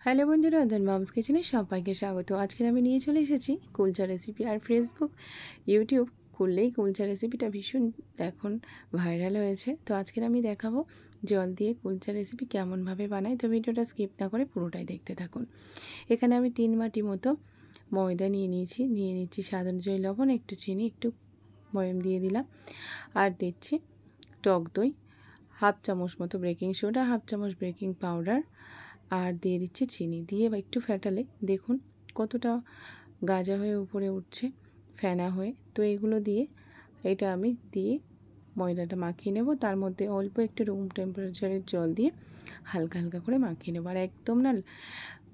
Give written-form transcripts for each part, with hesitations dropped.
Hello বন্ধুরা, mum's কিচেনে সবাইকে স্বাগত। আজকে আমি নিয়ে চলে এসেছি কুলচা রেসিপি। আর ফেসবুক, ইউটিউব খুললেই কুলচা রেসিপিটা ভীষণ এখন ভাইরাল হয়েছে। তো আজকে আমি দেখাবো জল দিয়ে কুলচা রেসিপি কেমনভাবে বানাই। তো ভিডিওটা স্কিপ না করে পুরোটাই দেখতে থাকুন। এখানে আমি 3 বাটি মতো ময়দা নিয়ে নিচ্ছি স্বাদ অনুযায়ী লবণ, একটু চিনি, একটু ময়ম দিয়ে দিলাম। আর দিচ্ছি টক দই, হাফ চামচ মতো বেকিং সোডা, হাফ চামচ বেকিং পাউডার, আর দিয়ে দিচ্ছি চিনি। দিয়ে একটু ফেটালে দেখুন কতটা গাজা হয়ে উপরে উঠছে, ফেনা হয়ে। তো এগুলো দিয়ে এটা আমি দিয়ে ময়দাটা মাখিয়ে নেব। তার মধ্যে অল্প একটু রুম টেম্পারেচারের জল দিয়ে হালকা হালকা করে মাখিয়ে নেব। আর একদম না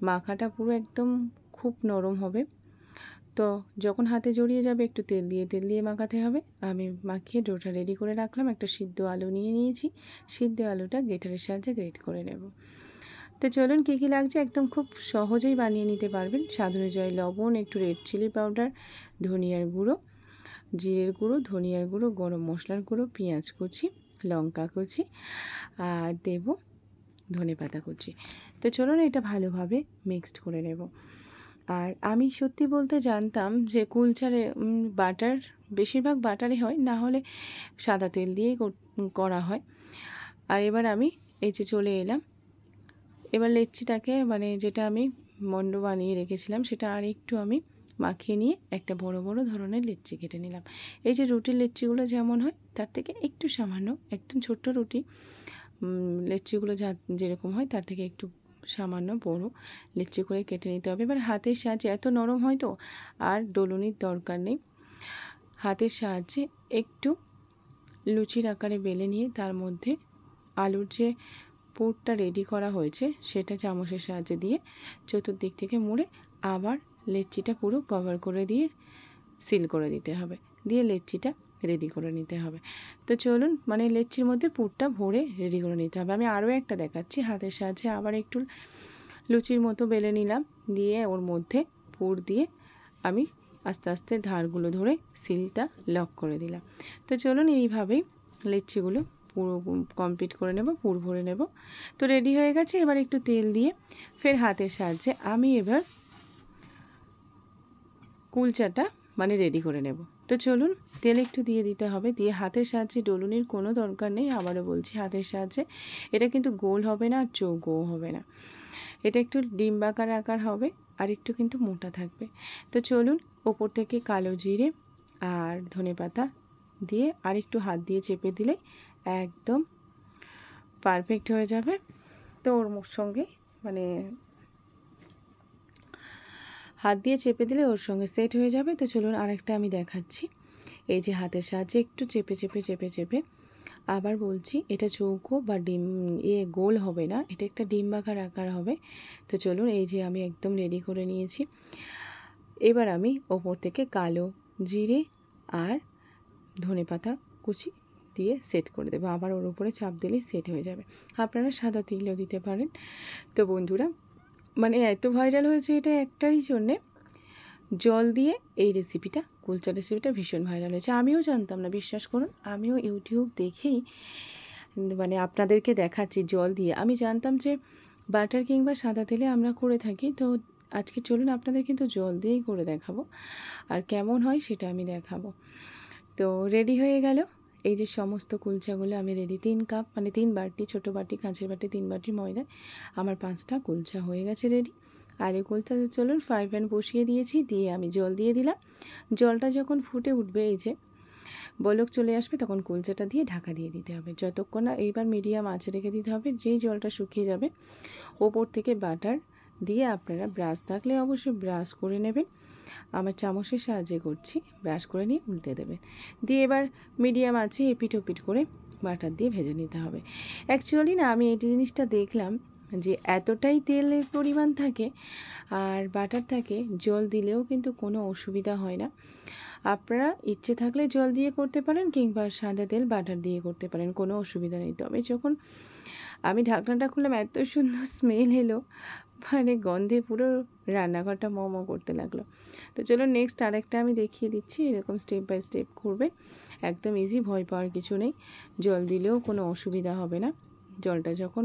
মাখাটা পুরো একদম খুব নরম হবে। তো যখন হাতে জড়িয়ে যাবে একটু তেল দিয়ে মাখাতে হবে। আমি মাখিয়ে ডোটা রেডি করে রাখলাম। একটা সিদ্ধ আলু নিয়েছি। সিদ্ধ আলুটা গ্রেটারের সাহায্যে গ্রেট করে নেব। তো চলুন কী কী লাগছে একদম খুব সহজেই বানিয়ে নিতে পারবেন। স্বাদ অনুযায়ী লবণ, একটু রেড চিলি পাউডার, ধনিয়ার গুঁড়ো, জিরের গুঁড়ো, ধনিয়ার গুঁড়ো, গরম মশলার গুঁড়ো, পেঁয়াজ কুচি, লঙ্কা কুচি, আর দেব ধনেপাতা কুচি। তো চলুন এটা ভালোভাবে মিক্সড করে নেব। আর আমি সত্যি বলতে জানতাম যে কুলচারে বাটার, বেশিরভাগ বাটারই হয়, না হলে সাদা তেল দিয়েই করা হয়। আর এবার আমি এই যে চলে এলাম। এবার লেচিটাকে যেটা আমি মন্ড বানিয়ে রেখেছিলাম সেটা আর একটু আমি মাখিয়ে নিয়ে একটা বড় বড় ধরনের লেচি কেটে নিলাম। এই যে রুটির লেচিগুলো যেমন হয় তার থেকে একটু সামান্য, একদম ছোট্ট রুটি লেচিগুলো যেরকম হয় তার থেকে একটু সামান্য বড় লেচি করে কেটে নিতে হবে। এবার হাতের সাহায্যে, এত নরম হয় তো আর ডলুনির দরকার নেই, হাতের সাহায্যে একটু লুচির আকারে বেলে নিয়ে তার মধ্যে আলুর যে পুরটা রেডি করা হয়েছে সেটা চামচের সাহায্যে দিয়ে চতুর্দিক থেকে মুড়ে আবার লেচিটা পুরো কভার করে দিয়ে সিল করে দিতে হবে। দিয়ে লেচিটা রেডি করে নিতে হবে। তো চলুন লেচির মধ্যে পুরটা ভরে রেডি করে নিতে হবে। আমি আরও একটা দেখাচ্ছি। হাতের সাহায্যে আবার একটু লুচির মতো বেলে নিলাম, দিয়ে ওর মধ্যে পুর দিয়ে আমি আস্তে আস্তে ধারগুলো ধরে সিলটা লক করে দিলাম। তো চলুন এইভাবেই লেচিগুলো পুরো কমপ্লিট করে নেব, পুর ভরে নেব। তো রেডি হয়ে গেছে। এবার একটু তেল দিয়ে ফের হাতের সাহায্যে আমি এবার কুলচাটা রেডি করে নেব। তো চলুন তেল একটু দিয়ে দিতে হবে, দিয়ে হাতের সাহায্যে, ডলুনির কোনো দরকার নেই, আবারও বলছি হাতের সাহায্যে। এটা কিন্তু গোল হবে না আর চৌকোও হবে না, এটা একটু ডিম্বাকার আকার হবে আর একটু কিন্তু মোটা থাকবে। তো চলুন ওপর থেকে কালো জিরে আর ধনেপাতা দিয়ে আর একটু হাত দিয়ে চেপে দিলে একদম পারফেক্ট হয়ে যাবে। তো ওর সঙ্গে হাত দিয়ে চেপে দিলে ওর সঙ্গে সেট হয়ে যাবে। তো চলুন আরেকটা আমি দেখাচ্ছি। এই যে হাতের সাহায্যে একটু চেপে চেপে চেপে চেপে, আবার বলছি এটা চৌকো বা গোল হবে না, এটা একটা ডিম্বাকার আকার হবে। তো চলুন এই যে আমি একদম রেডি করে নিয়েছি। এবার আমি ওপর থেকে কালো জিরে আর ধনেপাতা কুচি দিয়ে সেট করে দেবো। আবার ওর উপরে চাপ দিলে সেট হয়ে যাবে। আপনারা সাদা তিলও দিতে পারেন। তো বন্ধুরা এত ভাইরাল হয়েছে এটা একটারই জন্যে, জল দিয়ে এই রেসিপিটা, কুলচা রেসিপিটা ভীষণ ভাইরাল হয়েছে। আমিও জানতাম না, বিশ্বাস করুন, আমিও ইউটিউব দেখেই আপনাদেরকে দেখাচ্ছি জল দিয়ে। আমি জানতাম যে বাটার কিংবা সাদা তেলে আমরা করে থাকি। তো আজকে চলুন আপনাদের কিন্তু জল দিয়েই করে দেখাবো, আর কেমন হয় সেটা আমি দেখাবো। তো রেডি হয়ে গেল এই যে সমস্ত কুলচাগুলো আমি রেডি। 3 কাপ 3 বাটি, ছোটো বাটি, কাঁচের বাটি 3 বাটি ময়দায় আমার 5টা কুলচা হয়ে গেছে রেডি। আর এই কুলচাতে চলুন ফ্রাই প্যান বসিয়ে দিয়েছি, দিয়ে আমি জল দিয়ে দিলাম। জলটা যখন ফুটে উঠবে, এই যে বলক চলে আসবে, তখন কুলচাটা দিয়ে ঢাকা দিয়ে দিতে হবে যতক্ষণ না, এইবার মিডিয়াম আঁচে রেখে দিতে হবে। যেই জলটা শুকিয়ে যাবে ওপর থেকে বাটার দিয়ে, আপনারা ব্রাশ থাকলে অবশ্যই ব্রাশ করে নেবেন, আমার চামচের সাহায্যে করছি, ব্রাশ করে নিয়ে উল্টে দেবেন। দিয়ে এবার মিডিয়াম আছে এপিট ওপিট করে বাটার দিয়ে ভেজে নিতে হবে। অ্যাকচুয়ালি না, আমি এই জিনিসটা দেখলাম যে এতটাই তেলের পরিমাণ থাকে আর বাটার থাকে, জল দিলেও কিন্তু কোনো অসুবিধা হয় না। আপনারা ইচ্ছে থাকলে জল দিয়ে করতে পারেন কিংবা সাদা তেল বাটার দিয়ে করতে পারেন, কোনো অসুবিধা নেই। তবে যখন আমি ঢাকনাটা খুললাম এত সুন্দর স্মেল এলো, গন্ধে পুরো রান্নাঘরটা মমো করতে লাগলো। তো চলো নেক্সট আরেকটা আমি দেখিয়ে দিচ্ছি। এরকম স্টেপ বাই স্টেপ করবে, একদম ইজি, ভয় পাওয়ার কিছু নেই। জল দিলেও কোনো অসুবিধা হবে না। জলটা যখন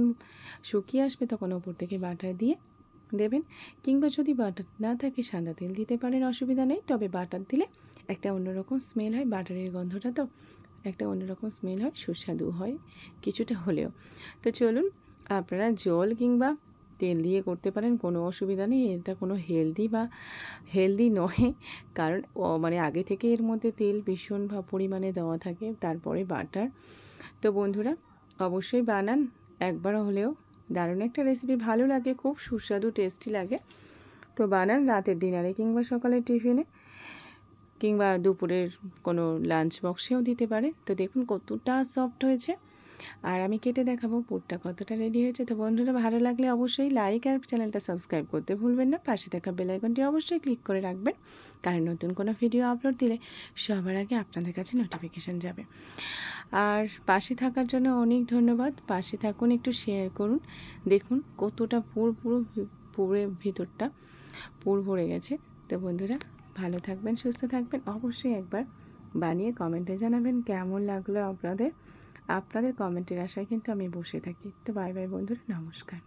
শুকিয়ে আসবে তখন ওপর থেকে বাটার দিয়ে দেবেন, কিংবা যদি বাটার না থাকে সাদা তেল দিতে পারেন, অসুবিধা নেই। তবে বাটার দিলে একটা অন্যরকম স্মেল হয়, বাটারের গন্ধটা তো একটা অন্যরকম স্মেল হয়, সুস্বাদু হয় কিছুটা হলেও। তো চলুন, আপনারা জল কিংবা তেল দিয়ে করতে পারেন, কোনো অসুবিধা নেই। এটা কোনো হেলদি নয়, কারণ মানে আগে থেকে এর মধ্যে তেল ভীষণ পরিমাণে দেওয়া থাকে, তারপরে বাটার। তো বন্ধুরা অবশ্যই বানান একবার হলেও, দারুণ একটা রেসিপি, ভালো লাগে, খুব সুস্বাদু টেস্টি লাগে। তো বানান রাতের ডিনারে কিংবা সকালের টিফিনে কিংবা দুপুরের কোনো লাঞ্চ বক্সেও দিতে পারে। তো দেখুন কতটা সফট হয়েছে, আর আমি কেটে দেখাবো পুরটা কতটা রেডি হয়েছে। তো বন্ধুরা ভালো লাগলে অবশ্যই লাইক আর চ্যানেলটা সাবস্ক্রাইব করতে ভুলবেন না। পাশে থাকা বেল আইকনটি অবশ্যই ক্লিক করে রাখবেন, কারণ নতুন কোনো ভিডিও আপলোড দিলে সবার আগে আপনাদের কাছে নোটিফিকেশান যাবে। আর পাশে থাকার জন্য অনেক ধন্যবাদ। পাশে থাকুন, একটু শেয়ার করুন। দেখুন কতটা পুরের ভিতরটা পুর ভরে গেছে। তো বন্ধুরা ভালো থাকবেন, সুস্থ থাকবেন, অবশ্যই একবার বানিয়ে কমেন্টে জানাবেন কেমন লাগলো আপনাদের। আপনাদের কমেন্টের আশায় কিন্তু আমি বসে থাকি। তো বাই বাই বন্ধুরা, নমস্কার।